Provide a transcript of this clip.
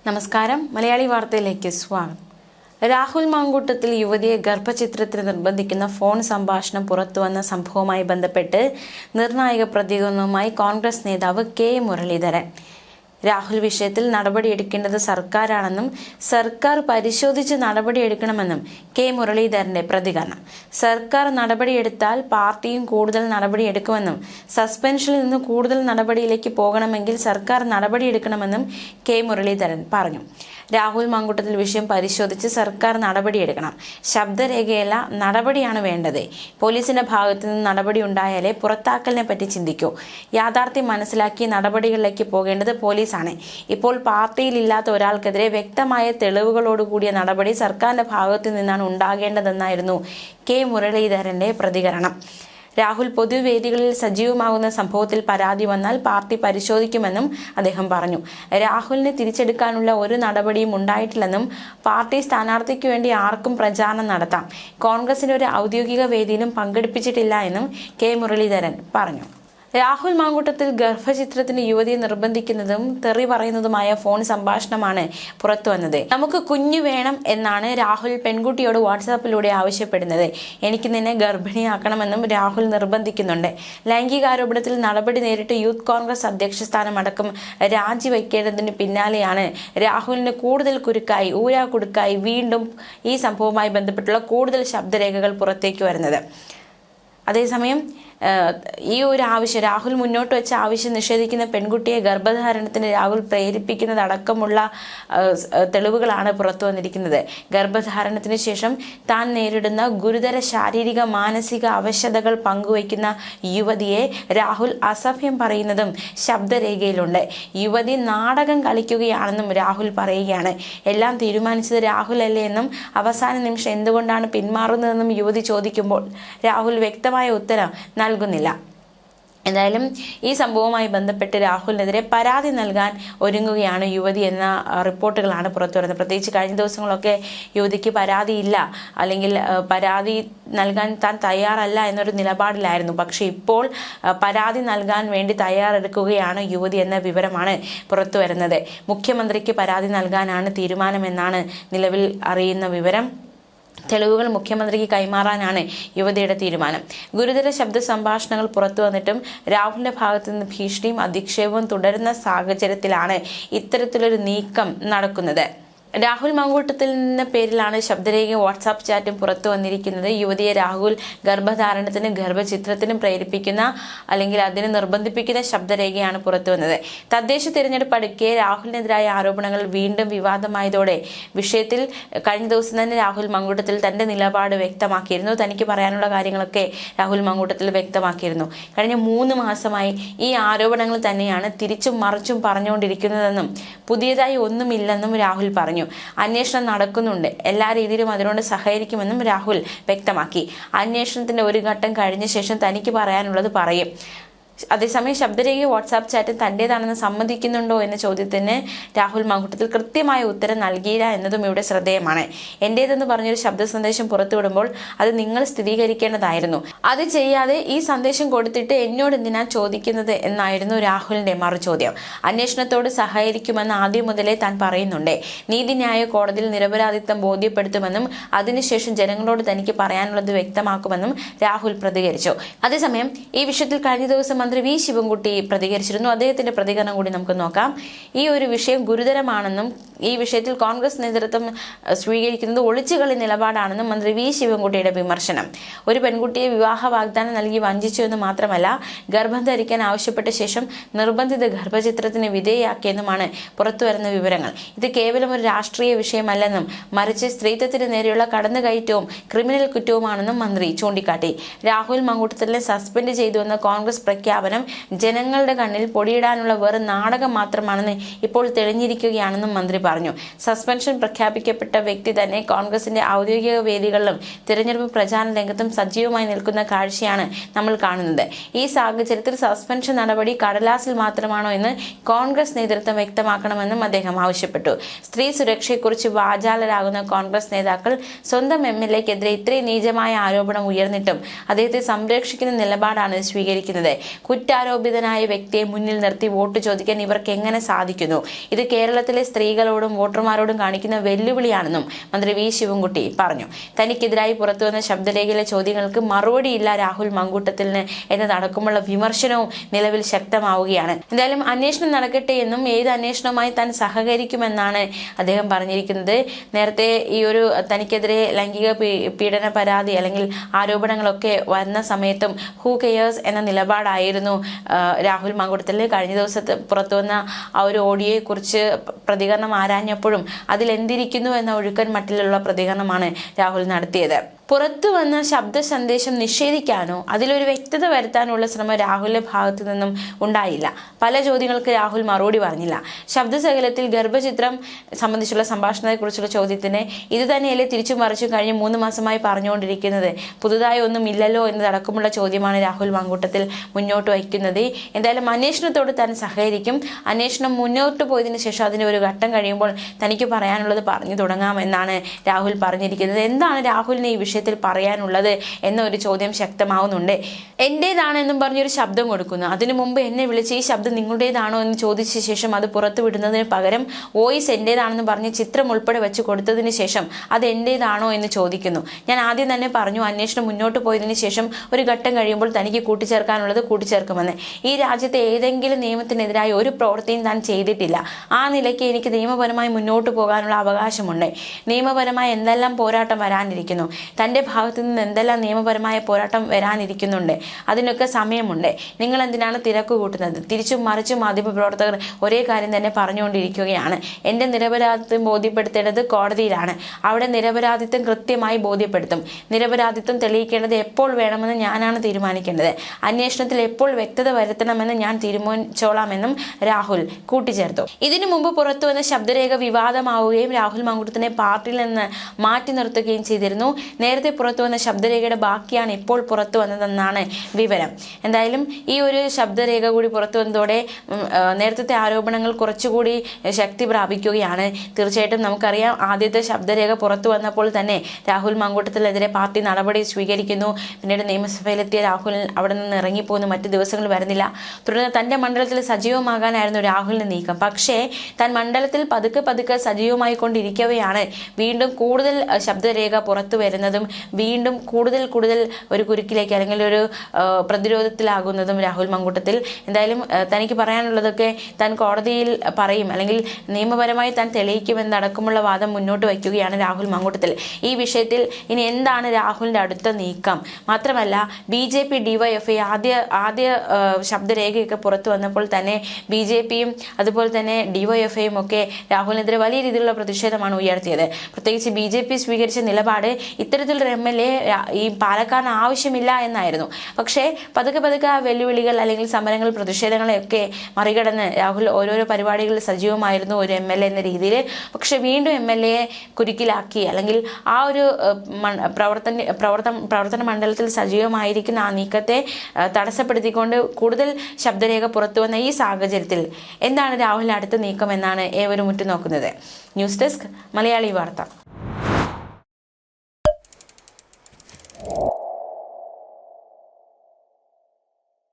നമസ്കാരം. മലയാളി വാർത്തയിലേക്ക് സ്വാഗതം. രാഹുൽ മാങ്കൂട്ടത്തിൽ യുവതിയെ ഗർഭചിത്രത്തിന് നിർബന്ധിക്കുന്ന ഫോൺ സംഭാഷണം പുറത്തുവന്ന സംഭവവുമായി ബന്ധപ്പെട്ട് നിർണായക പ്രതികരണവുമായി കോൺഗ്രസ് നേതാവ് കെ മുരളീധരൻ. രാഹുൽ വിഷയത്തിൽ നടപടിയെടുക്കേണ്ടത് സർക്കാരാണെന്നും സർക്കാർ പരിശോധിച്ച് നടപടിയെടുക്കണമെന്നും കെ മുരളീധരന്റെ പ്രതികരണം. സർക്കാർ നടപടിയെടുത്താൽ പാർട്ടിയും കൂടുതൽ നടപടിയെടുക്കുമെന്നും സസ്പെൻഷനിൽ നിന്ന് കൂടുതൽ നടപടിയിലേക്ക് പോകണമെങ്കിൽ സർക്കാർ നടപടിയെടുക്കണമെന്നും കെ മുരളീധരൻ പറഞ്ഞു. രാഹുൽ മാങ്കൂട്ടത്തിൽ വിഷയം പരിശോധിച്ച് സർക്കാർ നടപടിയെടുക്കണം. ശബ്ദരേഖയല്ല, നടപടിയാണ് വേണ്ടത്. പോലീസിന്റെ ഭാഗത്തു നിന്ന് നടപടി ഉണ്ടായാലേ പുറത്താക്കലിനെ പറ്റി ചിന്തിക്കൂ. യാഥാർത്ഥ്യം മനസ്സിലാക്കി നടപടികളിലേക്ക് പോകേണ്ടത് പോലീസാണ്. ഇപ്പോൾ പാർട്ടിയിലില്ലാത്ത ഒരാൾക്കെതിരെ വ്യക്തമായ തെളിവുകളോടുകൂടിയ നടപടി സർക്കാരിന്റെ ഭാഗത്തു നിന്നാണ് ഉണ്ടാകേണ്ടതെന്നായിരുന്നു കെ മുരളീധരന്റെ പ്രതികരണം. രാഹുൽ പൊതുവേദികളിൽ സജീവമാകുന്ന സംഭവത്തിൽ പരാതി വന്നാൽ പാർട്ടി പരിശോധിക്കുമെന്നും അദ്ദേഹം പറഞ്ഞു. രാഹുലിനെ തിരിച്ചെടുക്കാനുള്ള ഒരു നടപടിയും ഉണ്ടായിട്ടില്ലെന്നും പാർട്ടി സ്ഥാനാർത്ഥിക്ക് വേണ്ടി ആർക്കും പ്രചാരണം നടത്താം, കോൺഗ്രസിന്റെ ഒരു ഔദ്യോഗിക വേദിയിലും പങ്കെടുപ്പിച്ചിട്ടില്ല എന്നും കെ മുരളീധരൻ പറഞ്ഞു. രാഹുൽ മാങ്കൂട്ടത്തിൽ ഗർഭചിത്രത്തിന് യുവതിയെ നിർബന്ധിക്കുന്നതും തെറി പറയുന്നതുമായ ഫോൺ സംഭാഷണമാണ് പുറത്തുവന്നത്. നമുക്ക് കുഞ്ഞു വേണം എന്നാണ് രാഹുൽ പെൺകുട്ടിയോട് വാട്സാപ്പിലൂടെ ആവശ്യപ്പെടുന്നത്. എനിക്ക് നിന്നെ ഗർഭിണിയാക്കണമെന്നും രാഹുൽ നിർബന്ധിക്കുന്നുണ്ട്. ലൈംഗികാരോപണത്തിൽ നടപടി നേരിട്ട് യൂത്ത് കോൺഗ്രസ് അധ്യക്ഷ സ്ഥാനമടക്കം രാജിവെക്കേണ്ടതിന് പിന്നാലെയാണ് രാഹുലിന് കൂടുതൽ കുരുക്കായി ഊരാക്കുടുക്കായി വീണ്ടും ഈ സംഭവവുമായി ബന്ധപ്പെട്ടുള്ള കൂടുതൽ ശബ്ദരേഖകൾ പുറത്തേക്ക് വരുന്നത്. അതേസമയം ഈ ഒരു ആവശ്യം, രാഹുൽ മുന്നോട്ട് വെച്ച ആവശ്യം നിഷേധിക്കുന്ന പെൺകുട്ടിയെ ഗർഭധാരണത്തിന് രാഹുൽ പ്രേരിപ്പിക്കുന്നതടക്കമുള്ള തെളിവുകളാണ് പുറത്തു വന്നിരിക്കുന്നത്. ഗർഭധാരണത്തിന് ശേഷം താൻ നേരിടുന്ന ഗുരുതര ശാരീരിക മാനസിക അവശതകൾ പങ്കുവയ്ക്കുന്ന യുവതിയെ രാഹുൽ അസഭ്യം പറയുന്നതും ശബ്ദരേഖയിലുണ്ട്. യുവതി നാടകം കളിക്കുകയാണെന്നും രാഹുൽ പറയുകയാണ്. എല്ലാം തീരുമാനിച്ചത് രാഹുൽ അല്ലേ എന്നും അവസാന നിമിഷം എന്തുകൊണ്ടാണ് പിന്മാറുന്നതെന്നും യുവതി ചോദിക്കുമ്പോൾ രാഹുൽ വ്യക്തമായ ഉത്തരം നൽകുന്നില്ല. എന്തായാലും ഈ സംഭവവുമായി ബന്ധപ്പെട്ട് രാഹുലിനെതിരെ പരാതി നൽകാൻ ഒരുങ്ങുകയാണ് യുവതി എന്ന റിപ്പോർട്ടുകളാണ് പുറത്തു വരുന്നത്. പ്രത്യേകിച്ച് കഴിഞ്ഞ ദിവസങ്ങളൊക്കെ യുവതിക്ക് പരാതിയില്ല, അല്ലെങ്കിൽ പരാതി നൽകാൻ താൻ തയ്യാറല്ല എന്നൊരു നിലപാടിലായിരുന്നു. പക്ഷെ ഇപ്പോൾ പരാതി നൽകാൻ വേണ്ടി തയ്യാറെടുക്കുകയാണ് യുവതി എന്ന വിവരമാണ് പുറത്തു വരുന്നത്. മുഖ്യമന്ത്രിക്ക് പരാതി നൽകാനാണ് തീരുമാനമെന്നാണ് നിലവിൽ അറിയുന്ന വിവരം. തെളിവുകൾ മുഖ്യമന്ത്രിക്ക് കൈമാറാനാണ് യുവതിയുടെ തീരുമാനം. ഗുരുതര ശബ്ദ സംഭാഷണങ്ങൾ പുറത്തു വന്നിട്ടും രാഹുലിന്റെ ഭാഗത്തു നിന്ന് ഭീഷണിയും അധിക്ഷേപവും തുടരുന്ന സാഹചര്യത്തിലാണ് ഇത്തരത്തിലൊരു നീക്കം നടക്കുന്നത്. രാഹുൽ മാങ്കൂട്ടത്തിന്റെ പേരിലാണ് ശബ്ദരേഖയും വാട്സാപ്പ് ചാറ്റും പുറത്തു വന്നിരിക്കുന്നത്. യുവതിയെ രാഹുൽ ഗർഭധാരണത്തിനും ഗർഭചിത്രത്തിനും പ്രേരിപ്പിക്കുന്ന അല്ലെങ്കിൽ അതിന് നിർബന്ധിപ്പിക്കുന്ന ശബ്ദരേഖയാണ് പുറത്തു വന്നത്. തദ്ദേശ തിരഞ്ഞെടുപ്പ് അടുക്കെ രാഹുലിനെതിരായ ആരോപണങ്ങൾ വീണ്ടും വിവാദമായതോടെ വിഷയത്തിൽ കഴിഞ്ഞ ദിവസം തന്നെ രാഹുൽ മാങ്കൂട്ടത്തിൽ തന്റെ നിലപാട് വ്യക്തമാക്കിയിരുന്നു. തനിക്ക് പറയാനുള്ള കാര്യങ്ങളൊക്കെ രാഹുൽ മാങ്കൂട്ടത്തിൽ വ്യക്തമാക്കിയിരുന്നു. കഴിഞ്ഞ 3 മാസമായി ഈ ആരോപണങ്ങൾ തന്നെയാണ് തിരിച്ചും മറിച്ചും പറഞ്ഞുകൊണ്ടിരിക്കുന്നതെന്നും പുതിയതായി ഒന്നുമില്ലെന്നും രാഹുൽ പറഞ്ഞു. അന്വേഷണം നടക്കുന്നുണ്ട്, എല്ലാ രീതിയിലും അതിനോട് സഹകരിക്കുമെന്നും രാഹുൽ വ്യക്തമാക്കി. അന്വേഷണത്തിന്റെ ഒരു ഘട്ടം കഴിഞ്ഞ ശേഷം തനിക്ക് പറയാനുള്ളത് പറയും. അതേസമയം ശബ്ദരേഖ വാട്സാപ്പ് ചാറ്റ് തൻ്റേതാണെന്ന് സമ്മതിക്കുന്നുണ്ടോ എന്ന ചോദ്യത്തിന് രാഹുൽ മാങ്കൂട്ടത്തിൽ കൃത്യമായ ഉത്തരം നൽകിയില്ല എന്നതും ഇവിടെ ശ്രദ്ധേയമാണ്. എൻ്റേതെന്ന് പറഞ്ഞൊരു ശബ്ദ സന്ദേശം പുറത്തുവിടുമ്പോൾ അത് നിങ്ങൾ സ്ഥിരീകരിക്കേണ്ടതായിരുന്നു. അത് ചെയ്യാതെ ഈ സന്ദേശം കൊടുത്തിട്ട് എന്നോട് എന്തിനാ ചോദിക്കുന്നത് എന്നായിരുന്നു രാഹുലിന്റെ മറുചോദ്യം. അന്വേഷണത്തോട് സഹകരിക്കുമെന്ന് ആദ്യം മുതലേ താൻ പറയുന്നുണ്ട്. നീതിന്യായ കോടതിയിൽ നിരപരാധിത്വം ബോധ്യപ്പെടുത്തുമെന്നും അതിനുശേഷം ജനങ്ങളോട് തനിക്ക് പറയാനുള്ളത് വ്യക്തമാക്കുമെന്നും രാഹുൽ പ്രതികരിച്ചു. അതേസമയം ഈ വിഷയത്തിൽ കഴിഞ്ഞ ദിവസം മന്ത്രി വി ശിവൻകുട്ടി പ്രതികരിച്ചിരുന്നു. അദ്ദേഹത്തിന്റെ പ്രതികരണം കൂടി നമുക്ക് നോക്കാം. ഈ ഒരു വിഷയം ഗുരുതരമാണെന്നും ഈ വിഷയത്തിൽ കോൺഗ്രസ് നേതൃത്വം സ്വീകരിക്കുന്നത് ഒളിച്ചുകളി നിലപാടാണെന്നും മന്ത്രി വി ശിവൻകുട്ടിയുടെ വിമർശനം. ഒരു പെൺകുട്ടിയെ വിവാഹ വാഗ്ദാനം നൽകി വഞ്ചിച്ചു എന്ന് മാത്രമല്ല, ഗർഭം ധരിക്കാൻ ആവശ്യപ്പെട്ട ശേഷം നിർബന്ധിത ഗർഭചിത്രത്തിന് വിധേയയാക്കിയെന്നുമാണ് പുറത്തുവരുന്ന വിവരങ്ങൾ. ഇത് കേവലം ഒരു രാഷ്ട്രീയ വിഷയമല്ലെന്നും മറിച്ച് സ്ത്രീത്വത്തിന് നേരെയുള്ള കടന്നുകയറ്റവും ക്രിമിനൽ കുറ്റവുമാണെന്നും മന്ത്രി ചൂണ്ടിക്കാട്ടി. രാഹുൽ മാങ്കൂട്ടത്തിനെ സസ്പെൻഡ് ചെയ്തുവെന്ന കോൺഗ്രസ് പ്രഖ്യാപനം ജനങ്ങളുടെ കണ്ണിൽ പൊടിയിടാനുള്ള വെറും നാടകം മാത്രമാണെന്ന് ഇപ്പോൾ തെളിഞ്ഞിരിക്കുകയാണെന്നും മന്ത്രി പറഞ്ഞു. സസ്പെൻഷൻ പ്രഖ്യാപിക്കപ്പെട്ട വ്യക്തി തന്നെ കോൺഗ്രസിന്റെ ഔദ്യോഗിക വേദികളിലും തിരഞ്ഞെടുപ്പ് പ്രചാരണ രംഗത്തും സജീവമായി നിൽക്കുന്ന കാഴ്ചയാണ് നമ്മൾ കാണുന്നത്. ഈ സാഹചര്യത്തിൽ സസ്പെൻഷൻ നടപടി കടലാസിൽ മാത്രമാണോ എന്ന് കോൺഗ്രസ് നേതൃത്വം വ്യക്തമാക്കണമെന്നും അദ്ദേഹം ആവശ്യപ്പെട്ടു. സ്ത്രീ സുരക്ഷയെക്കുറിച്ച് വാചാലരാകുന്ന കോൺഗ്രസ് നേതാക്കൾ സ്വന്തം MLAക്കെതിരെ ഇത്രയും നീചമായ ആരോപണം ഉയർന്നിട്ടും അദ്ദേഹത്തെ സംരക്ഷിക്കുന്ന നിലപാടാണ് സ്വീകരിക്കുന്നത്. കുറ്റാരോപിതനായ വ്യക്തിയെ മുന്നിൽ നിർത്തി വോട്ട് ചോദിക്കാൻ ഇവർക്ക് എങ്ങനെ സാധിക്കുന്നു? ഇത് കേരളത്തിലെ സ്ത്രീകളോട് നാട്ടുകാരോടും വോട്ടർമാരോടും കാണിക്കുന്ന വെല്ലുവിളിയാണെന്നും മന്ത്രി വി ശിവൻകുട്ടി പറഞ്ഞു. തനിക്കെതിരായി പുറത്തുവന്ന ശബ്ദരേഖയിലെ ചോദ്യങ്ങൾക്ക് മറുപടിയില്ല രാഹുൽ മങ്കൂട്ടത്തിന് എന്നതടക്കമുള്ള വിമർശനവും നിലവിൽ ശക്തമാവുകയാണ്. എന്തായാലും അന്വേഷണം നടക്കട്ടെ എന്നും ഏത് അന്വേഷണവുമായി താൻ സഹകരിക്കുമെന്നാണ് അദ്ദേഹം പറഞ്ഞിരിക്കുന്നത്. നേരത്തെ ഈ ഒരു തനിക്കെതിരെ ലൈംഗിക പീഡന പരാതി അല്ലെങ്കിൽ ആരോപണങ്ങളൊക്കെ വന്ന സമയത്തും ഹൂ കെയേഴ്സ് എന്ന നിലപാടായിരുന്നു രാഹുൽ മങ്കൂട്ടത്തിൽ. കഴിഞ്ഞ ദിവസത്തെ പുറത്തുവന്ന ആ ഒരു ഓഡിയോയെ കുറിച്ച് പ്രതികരണം ആരാഞ്ഞപ്പോഴും അതിലെന്തിരിക്കുന്നു എന്ന ഒഴുക്കൻ മട്ടിലുള്ള പ്രതികരണമാണ് രാഹുൽ നടത്തിയത്. പുറത്തു വന്ന ശബ്ദ സന്ദേശം നിഷേധിക്കാനോ അതിലൊരു വ്യക്തത വരുത്താനുള്ള ശ്രമം രാഹുലിന്റെ ഭാഗത്തു നിന്നും ഉണ്ടായില്ല. പല ചോദ്യങ്ങൾക്ക് രാഹുൽ മറുപടി പറഞ്ഞില്ല. ശബ്ദശകലത്തിൽ ഗർഭചിത്രം സംബന്ധിച്ചുള്ള സംഭാഷണത്തെക്കുറിച്ചുള്ള ചോദ്യത്തിന് ഇത് തന്നെയല്ലേ തിരിച്ചു മറിച്ചും കഴിഞ്ഞ് 3 മാസമായി പറഞ്ഞുകൊണ്ടിരിക്കുന്നത്, പുതുതായി ഒന്നും ഇല്ലല്ലോ എന്നതടക്കമുള്ള ചോദ്യമാണ് രാഹുൽ മങ്കൂട്ടത്തിൽ മുന്നോട്ട് വയ്ക്കുന്നത്. എന്തായാലും അന്വേഷണത്തോട് താൻ സഹകരിക്കും. അന്വേഷണം മുന്നോട്ട് പോയതിനു ശേഷം അതിന് ഒരു ഘട്ടം കഴിയുമ്പോൾ തനിക്ക് പറയാനുള്ളത് പറഞ്ഞു തുടങ്ങാമെന്നാണ് രാഹുൽ പറഞ്ഞിരിക്കുന്നത്. എന്താണ് രാഹുലിന് ഈ വിഷയത്തിൽ പറയാനുള്ളത് എന്നൊരു ചോദ്യം ശക്തമാവുന്നുണ്ട്. എന്റേതാണെന്നും പറഞ്ഞൊരു ശബ്ദം കൊടുക്കുന്നു. അതിനു മുമ്പ് എന്നെ വിളിച്ച് ഈ ശബ്ദം നിങ്ങളുടേതാണോ എന്ന് ചോദിച്ച ശേഷം അത് പുറത്തു വിടുന്നതിന് പകരം വോയിസ് എന്റേതാണെന്ന് പറഞ്ഞ് ചിത്രം ഉൾപ്പെടെ വെച്ച് കൊടുത്തതിന് ശേഷം അത് എന്റേതാണോ എന്ന് ചോദിക്കുന്നു. ഞാൻ ആദ്യം തന്നെ പറഞ്ഞു, അന്വേഷണം മുന്നോട്ട് പോയതിനു ശേഷം ഒരു ഘട്ടം കഴിയുമ്പോൾ തനിക്ക് കൂട്ടിച്ചേർക്കാനുള്ളത് കൂട്ടിച്ചേർക്കുമെന്ന്. ഈ രാജ്യത്തെ ഏതെങ്കിലും നിയമത്തിനെതിരായ ഒരു പ്രവൃത്തിയും താൻ ചെയ്തിട്ടില്ല. ആ നിലയ്ക്ക് എനിക്ക് നിയമപരമായി മുന്നോട്ട് പോകാനുള്ള അവകാശമുണ്ട്. നിയമപരമായ എന്തെല്ലാം പോരാട്ടം വരാനിരിക്കുന്നു, തൻ്റെ ഭാഗത്തു നിന്ന് എന്തെല്ലാം നിയമപരമായ പോരാട്ടം വരാനിരിക്കുന്നുണ്ട്, അതിനൊക്കെ സമയമുണ്ട്. നിങ്ങൾ എന്തിനാണ് തിരക്ക് കൂട്ടുന്നത്? തിരിച്ചും മറിച്ചും മാധ്യമപ്രവർത്തകർ ഒരേ കാര്യം തന്നെ പറഞ്ഞുകൊണ്ടിരിക്കുകയാണ്. എൻ്റെ നിരപരാധിത്വം ബോധ്യപ്പെടുത്തേണ്ടത് കോടതിയിലാണ്. അവിടെ നിരപരാധിത്വം കൃത്യമായി ബോധ്യപ്പെടുത്തും. നിരപരാധിത്വം തെളിയിക്കേണ്ടത് എപ്പോൾ വേണമെന്ന് ഞാനാണ് തീരുമാനിക്കേണ്ടത്. അന്വേഷണത്തിൽ എപ്പോൾ വ്യക്തത വരുത്തണമെന്ന് ഞാൻ തീരുമാനിച്ചോളാമെന്നും രാഹുൽ കൂട്ടിച്ചേർത്തു. ഇതിനു മുമ്പ് പുറത്തുവന്ന ശബ്ദരേഖ വിവാദമാവുകയും രാഹുൽ മങ്കൂട്ടത്തിനെ പാർട്ടിയിൽ നിന്ന് മാറ്റി നിർത്തുകയും ചെയ്തിരുന്നു. നേരത്തെ പുറത്തു വന്ന ശബ്ദരേഖയുടെ ബാക്കിയാണ് ഇപ്പോൾ പുറത്തു വന്നതെന്നാണ് വിവരം. എന്തായാലും ഈ ഒരു ശബ്ദരേഖ കൂടി പുറത്തു വന്നതോടെ നേരത്തെ ആരോപണങ്ങൾ കുറച്ചുകൂടി ശക്തി പ്രാപിക്കുകയാണ്. തീർച്ചയായിട്ടും നമുക്കറിയാം, ആദ്യത്തെ ശബ്ദരേഖ പുറത്തു വന്നപ്പോൾ തന്നെ രാഹുൽ മങ്കൂട്ടത്തിനെതിരെ പാർട്ടി നടപടി സ്വീകരിക്കുന്നു. പിന്നീട് നിയമസഭയിലെത്തിയ രാഹുൽ അവിടെ നിന്ന് ഇറങ്ങിപ്പോകുന്നു, മറ്റു ദിവസങ്ങൾ വരുന്നില്ല. തുടർന്ന് തൻ്റെ മണ്ഡലത്തിൽ സജീവമാകാനായിരുന്നു രാഹുലിന്റെ നീക്കം. പക്ഷേ താൻ മണ്ഡലത്തിൽ പതുക്കെ സജീവമായി കൊണ്ടിരിക്കവെയാണ് വീണ്ടും കൂടുതൽ ശബ്ദരേഖ പുറത്തു വരുന്നതും വീണ്ടും കൂടുതൽ ഒരു കുരുക്കിലേക്ക് അല്ലെങ്കിൽ ഒരു പ്രതിരോധത്തിലാകുന്നതും രാഹുൽ മങ്കൂട്ടത്തിൽ. എന്തായാലും തനിക്ക് പറയാനുള്ളതൊക്കെ താൻ കോടതിയിൽ പറയും, അല്ലെങ്കിൽ നിയമപരമായി താൻ തെളിയിക്കുമെന്നടക്കമുള്ള വാദം മുന്നോട്ട് വയ്ക്കുകയാണ് രാഹുൽ മങ്കൂട്ടത്തിൽ. ഈ വിഷയത്തിൽ ഇനി എന്താണ് രാഹുലിന്റെ അടുത്ത നീക്കം? മാത്രമല്ല BJP DYFI ആദ്യ ശബ്ദരേഖയൊക്കെ പുറത്തു വന്നപ്പോൾ തന്നെ BJPയും അതുപോലെ തന്നെ DYFIയും ഒക്കെ രാഹുലിനെതിരെ വലിയ രീതിയിലുള്ള പ്രതിഷേധമാണ് ഉയർത്തിയത്. പ്രത്യേകിച്ച് BJP സ്വീകരിച്ച നിലപാട് ഇത്തരത്തിലൊരു MLA ഈ പാലക്കാടിന് ആവശ്യമില്ല എന്നായിരുന്നു. പക്ഷേ പതുക്കെ ആ വെല്ലുവിളികൾ അല്ലെങ്കിൽ സമരങ്ങൾ, പ്രതിഷേധങ്ങളെയൊക്കെ മറികടന്ന് രാഹുൽ ഓരോരോ പരിപാടികളിൽ സജീവമായിരുന്നു ഒരു MLA എന്ന രീതിയിൽ. പക്ഷെ വീണ്ടും MLA കുരുക്കിലാക്കി അല്ലെങ്കിൽ ആ ഒരു പ്രവർത്തന മണ്ഡലത്തിൽ സജീവമായിരിക്കുന്ന ആ നീക്കത്തെ തടസ്സപ്പെടുത്തിക്കൊണ്ട് കൂടുതൽ ശബ്ദരേഖ പുറത്തു വന്ന ഈ സാഹചര്യത്തിൽ എന്താണ് രാഹുലിന്റെ അടുത്ത നീക്കം എന്നാണ് ഏവരും ഉറ്റുനോക്കുന്നത്. ന്യൂസ് ഡെസ്ക് മലയാളി വാർത്ത.